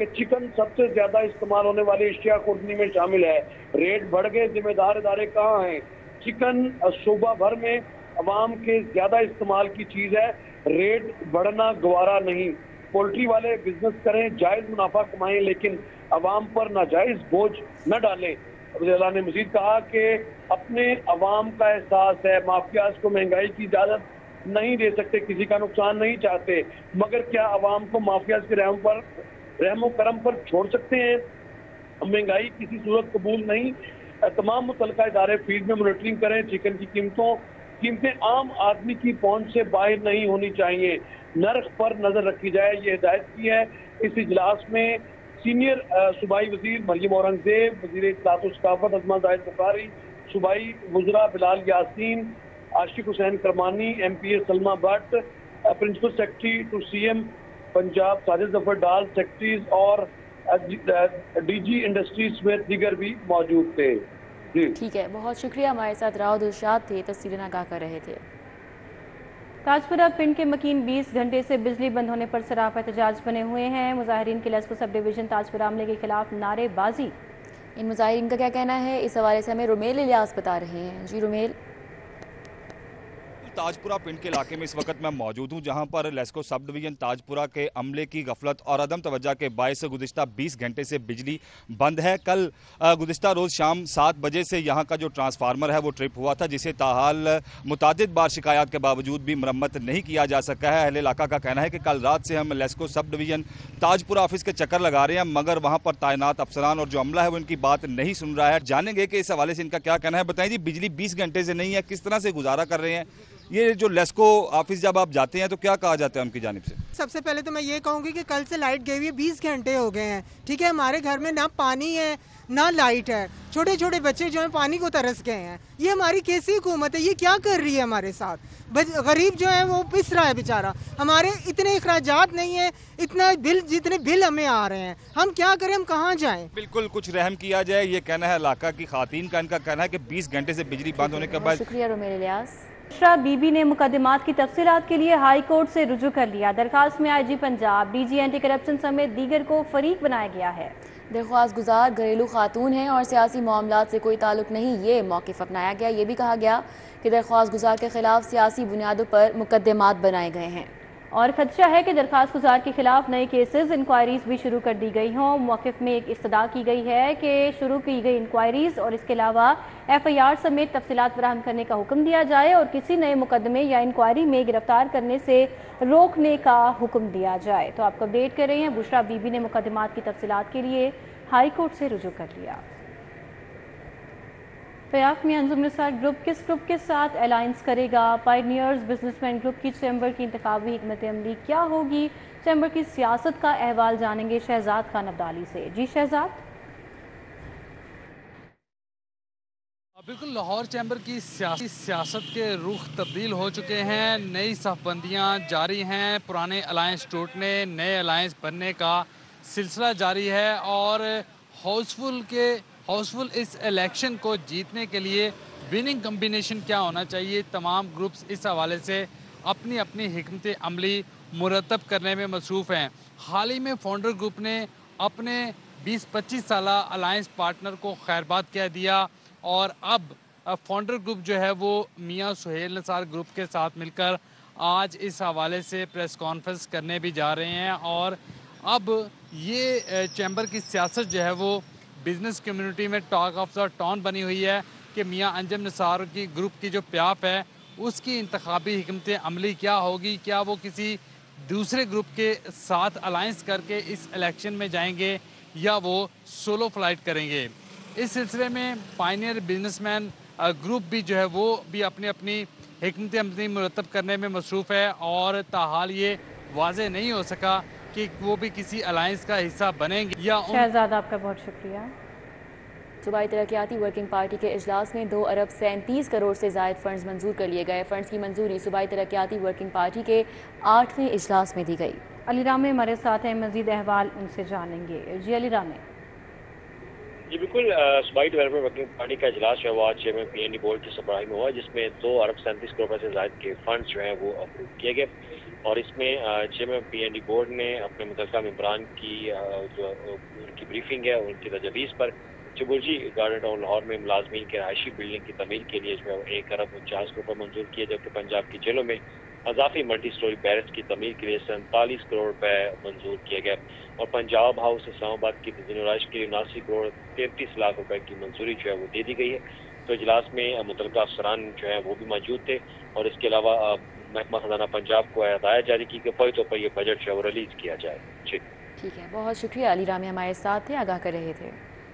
کہ چکن سب سے زیادہ استعمال ہونے والی اشیاء خوردنی میں شامل ہے. ریٹ بڑھ گئے، ذمہ دار ادارے کہاں ہیں؟ چکن صوبہ بھر میں عوام کے زیادہ استعمال کی چیز ہے، ریٹ بڑھنا گوارا نہیں. پولٹری والے بزنس کریں، جائز منافع کمائیں، لیکن عوام پر ناجائز بوجھ نہ ڈالیں. وزیر اعلیٰ نے مزید کہا کہ اپنے عوام کا احساس ہے، مافیاز کو مہنگائی کی اجازت نہیں دے سکتے، کسی کا نقصان نہیں چاہتے، مگر کیا عوام کو مافیاز کے رحم و کرم پر چھوڑ سکتے ہیں؟ مہنگائی کسی صورت قبول نہیں. تمام متعلقہ ادارے فیلڈ میں مانیٹرنگ کریں. چکن کی قیمتیں عام آدمی کی پہنچ سے باہر نہیں ہونی چاہیے، نرخ پر نظر رکھی جائے، یہ ہدایت کی ہے. اس اجلاس میں سینئر صوبائی وزیر مریم اورنگزیب، وزیر اطلاعات و ثقافت ازما زاہد بخاری، صوبائی وزراء Bilal Yasin, Ashiq Hussain Kirmani, M P A Salma Butt, principal secretary to C M Punjab Sajid Zafar ڈال، سیکرٹریز اور ڈی جی انڈسٹریز سمیت دیگر بھی موجود تھے. جی ٹھیک ہے، بہت شکریہ. ہمارے ساتھ راؤ دلشاد تھے، تفصیلیں آگاہ کر رہے تھے. تاجپورہ پنڈ کے مکین 20 گھنٹے سے بجلی بند ہونے پر سراپا احتجاج بنے ہوئے ہیں. مظاہرین کی لیسکو سب ڈویژن تاجپورہ عملے کے خلاف نعرے بازی. ان مظاہرین کا کیا کہنا ہے، اس حوالے سے ہمیں رومیل الیاس بتا رہے ہیں. جی رومیل. تاجپورہ پنڈ کے علاقے میں اس وقت میں موجود ہوں، جہاں پر لیسکو سب ڈویژن تاجپورہ کے عملے کی غفلت اور عدم توجہ کے باعث گزشتہ 20 گھنٹے سے بجلی بند ہے. کل گزشتہ روز شام 7 بجے سے یہاں کا جو ٹرانسفارمر ہے وہ ٹرپ ہوا تھا، جسے تاحال متعدد بار شکایات کے باوجود بھی مرمت نہیں کیا جا سکا ہے. اہل علاقہ کا کہنا ہے کہ کل رات سے ہم لیسکو سب ڈویژن تاجپورہ آفس کے چکر لگا رہے ہیں، مگر وہاں پر تعینات افسران اور جو عملہ ہے وہ ان کی بات نہیں سن رہا ہے. جانیں گے کہ اس حوالے سے ان کا کیا کہنا ہے. بتائیں جی، بجلی 20 گھنٹے سے نہیں ہے، کس طرح سے گزارا کر رہے ہیں؟ یہ جو لیسکو آفس جب آپ جاتے ہیں تو کیا کہا جاتا ہے ان کی جانب سے؟ سب سے پہلے تو میں یہ کہوں گی کہ کل سے لائٹ گئی ہوئی ہے، 20 گھنٹے ہو گئے ہیں. ٹھیک ہے، ہمارے گھر میں نہ پانی ہے نہ لائٹ ہے، چھوٹے چھوٹے بچے جو ہیں پانی کو ترس گئے ہیں. یہ ہماری کیسی حکومت ہے؟ یہ کیا کر رہی ہے ہمارے ساتھ؟ غریب جو ہے وہ پس رہا ہے بیچارہ. ہمارے اتنے اخراجات نہیں ہیں، اتنا بل جتنے بل ہمیں آ رہے ہیں، ہم کیا کریں؟ ہم کہاں جائیں؟ بالکل کچھ رحم کیا جائے، یہ کہنا ہے علاقہ کی خواتین کا. ان کا کہنا ہے کہ 20 گھنٹے سے بجلی بند ہونے کے بعد. شکریہ رومیل الیاس. بشرا بی بی نے مقدمات کی تفصیلات کے لیے ہائی کورٹ سے رجوع کر لیا. درخواست میں I G Punjab, D G anti corruption سمیت دیگر کو فریق بنایا گیا ہے. درخواست گزار گھریلو خاتون ہیں اور سیاسی معاملات سے کوئی تعلق نہیں، یہ موقف اپنایا گیا. یہ بھی کہا گیا کہ درخواست گزار کے خلاف سیاسی بنیادوں پر مقدمات بنائے گئے ہیں اور خدشہ ہے کہ درخواست گزار کے خلاف نئے کیسز انکوائریز بھی شروع کر دی گئی ہوں. موقف میں ایک استدعا کی گئی ہے کہ شروع کی گئی انکوائریز اور اس کے علاوہ ایف آئی آر سمیت تفصیلات فراہم کرنے کا حکم دیا جائے اور کسی نئے مقدمے یا انکوائری میں گرفتار کرنے سے روکنے کا حکم دیا جائے. تو آپ کو اپڈیٹ کر رہے ہیں، بشرا بی بی نے مقدمات کی تفصیلات کے لیے ہائی کورٹ سے رجوع کر لیا. پیاف میں انجم نثار گروپ کس گروپ کے ساتھ الائنس کرے گا؟ پائنیئرز بزنس مین گروپ کی چیمبر کی انتخابی حکمت عملی کیا ہوگی؟ چیمبر کی سیاست کا احوال جانیں گے شہزاد خان عبدالی سے. جی شہزاد. بالکل، لاہور چیمبر کی سیاست کے رخ تبدیل ہو چکے ہیں. نئی صف بندیاں جاری ہیں، پرانے الائنس ٹوٹنے، نئے الائنس بننے کا سلسلہ جاری ہے اور ہاؤس فل اس الیکشن کو جیتنے کے لیے وننگ کمبینیشن کیا ہونا چاہیے، تمام گروپس اس حوالے سے اپنی اپنی حکمت عملی مرتب کرنے میں مصروف ہیں. حال ہی میں فاؤنڈر گروپ نے اپنے 20-25 سالہ الائنس پارٹنر کو خیرباد کہہ دیا اور اب فاؤنڈر گروپ جو ہے وہ میاں سہیل نثار گروپ کے ساتھ مل کر آج اس حوالے سے پریس کانفرنس کرنے بھی جا رہے ہیں. اور اب یہ چیمبر کی سیاست جو ہے وہ بزنس کمیونٹی میں ٹاک آف دا ٹاؤن بنی ہوئی ہے کہ میاں انجم نثار کی گروپ کی جو پیاف ہے اس کی انتخابی حکمت عملی کیا ہوگی. کیا وہ کسی دوسرے گروپ کے ساتھ الائنس کر کے اس الیکشن میں جائیں گے یا وہ سولو فلائٹ کریں گے؟ اس سلسلے میں پائنیئر بزنس مین گروپ بھی جو ہے وہ بھی اپنی اپنی حکمت عملی مرتب کرنے میں مصروف ہے اور تاحال یہ واضح نہیں ہو سکا کہ وہ بھی کسی الائنس کا حصہ بنیں گے یا شہزاد آپ کا بہت شکریہ. صوبائی ترقیاتی ورکنگ پارٹی کے اجلاس میں 2 ارب 37 کروڑ سے زائد فنڈز منظور کر لیے گئے. فنڈز کی منظوری صوبائی ترقیاتی ورکنگ پارٹی کے 8ویں اجلاس میں دی گئی. علی رامے ہمارے ساتھ ہیں، مزید احوال ان سے جانیں گے. جی علی رامے. جی بالکل، صوبائی ڈیولپمنٹ ورکنگ پارٹی کا اجلاس جو ہے وہ آج chairman P and D board کی سربراہی میں ہوا، جس میں 2 ارب 37 کروڑ سے زائد کے فنڈز جو ہیں وہ اپروو کیے گئے. اور اس میں JMMPND بورڈ نے اپنے متعلقہ ممبران کی جو ان کی بریفنگ ہے ان کی تجاویز پر چبرجی گارڈن ٹاؤن لاہور میں ملازمین کے رہائشی بلڈنگ کی تعمیر کے لیے جو ہے 1 ارب 49 کروڑ منظور کیے، جبکہ پنجاب کی جیلوں میں اضافی ملٹی سٹوری بیرکس کی تعمیر کے لیے 47 کروڑ روپے منظور کیے گئے، اور پنجاب ہاؤس اسلام آباد کی تزئین و آرائش کے لیے 79 کروڑ 33 لاکھ روپے کی منظوری جو ہے وہ دے دی گئی ہے۔ تو اجلاس میں متعلقہ افسران جو ہیں وہ بھی موجود تھے، اور اس کے علاوہ محکمہ خزانہ پنجاب کو ہدایت جاری کی کہ فوری طور پر یہ بجٹ جو ہے وہ ریلیز کیا جائے۔ جی ٹھیک ہے، بہت شکریہ علی رامی ہمارے ساتھ تھے، آگاہ کر رہے تھے۔